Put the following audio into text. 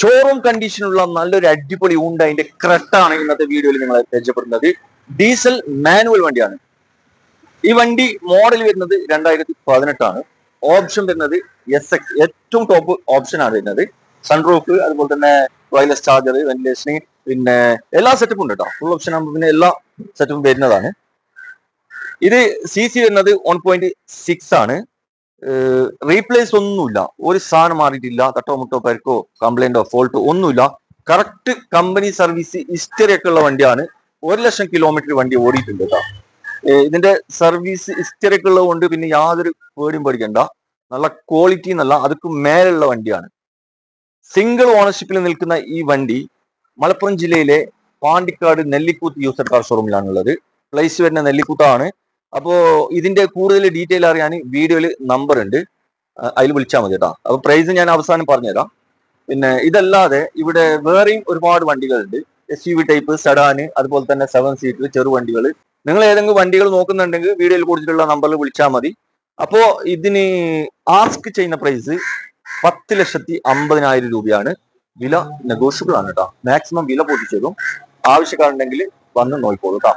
Showroom കണ്ടീഷനുള്ള നല്ലൊരു അടിപൊളി ഹ്യുണ്ടായിന്റെ ക്രെട്ടയാണ് ഇന്നത്തെ വീഡിയോയിൽ നിങ്ങളെ പരിചയപ്പെടുന്നത്. ഡീസൽ മാനുവൽ വണ്ടിയാണ്. ഈ വണ്ടി മോഡൽ വരുന്നത് 2018 ഓപ്ഷൻ വരുന്നത് SX, ഏറ്റവും ടോപ്പ് ഓപ്ഷൻ ആണ് വരുന്നത്. സൺറൂഫ്, അതുപോലെ തന്നെ വയർലെസ് ചാർജർ, വെന്റിലേഷൻ, പിന്നെ എല്ലാ സെറ്റപ്പും ഉണ്ട് കേട്ടോ. ഫുൾ ഓപ്ഷൻ ആകുമ്പോൾ പിന്നെ എല്ലാ സെറ്റപ്പും വരുന്നതാണ്. ഇത് CC വരുന്നത് 1.6 ആണ്. റീപ്ലേസ് ഒന്നുമില്ല, ഒരു സാധനം മാറിയിട്ടില്ല. തട്ടോ മുട്ടോ പരിക്കോ കംപ്ലൈന്റോ ഫോൾട്ടോ ഒന്നുമില്ല. കറക്റ്റ് കമ്പനി സർവീസ് ഹിസ്റ്ററി ഒക്കെ ഉള്ള വണ്ടിയാണ്. 1,00,000 കിലോമീറ്റർ വണ്ടി ഓടിയിട്ടുണ്ട് കേട്ടോ. ഇതിന്റെ സർവീസ് ഹിസ്റ്ററി ഒക്കെ ഉള്ളത് കൊണ്ട് പിന്നെ യാതൊരു പേടിയും പേടിക്കണ്ട. നല്ല ക്വാളിറ്റി എന്നല്ല, അതൊക്കെ മേലുള്ള വണ്ടിയാണ്. സിംഗിൾ ഓണർഷിപ്പിൽ നിൽക്കുന്ന ഈ വണ്ടി മലപ്പുറം ജില്ലയിലെ Pandikkad Nellikkuth user car ഷോറൂമിലാണുള്ളത്. Place വരുന്ന നെല്ലിക്കൂത്താണ്. അപ്പോ ഇതിന്റെ കൂടുതൽ ഡീറ്റെയിൽ അറിയാൻ വീഡിയോയിൽ നമ്പർ ഉണ്ട്, അതിൽ വിളിച്ചാൽ മതി കേട്ടോ. അപ്പൊ പ്രൈസ് ഞാൻ അവസാനം പറഞ്ഞുതരാം. പിന്നെ ഇതല്ലാതെ ഇവിടെ വേറെയും ഒരുപാട് വണ്ടികളുണ്ട്. SUV ടൈപ്പ്, സെഡാന്, അതുപോലെ തന്നെ 7 സീറ്റർ ചെറു വണ്ടികൾ. നിങ്ങൾ ഏതെങ്കിലും വണ്ടികൾ നോക്കുന്നുണ്ടെങ്കിൽ വീഡിയോയിൽ കൊടുത്തിട്ടുള്ള നമ്പറിൽ വിളിച്ചാൽ മതി. അപ്പോ ഇതിന് ആസ്ക് ചെയ്യുന്ന പ്രൈസ് 10,50,000 രൂപയാണ്. വില നെഗോഷ്യബിൾ ആണ് കേട്ടോ. മാക്സിമം വില പൊട്ടിച്ചേരും. ആവശ്യക്കാരുണ്ടെങ്കിൽ വന്ന് നോക്കിക്കോളൂ കേട്ടോ.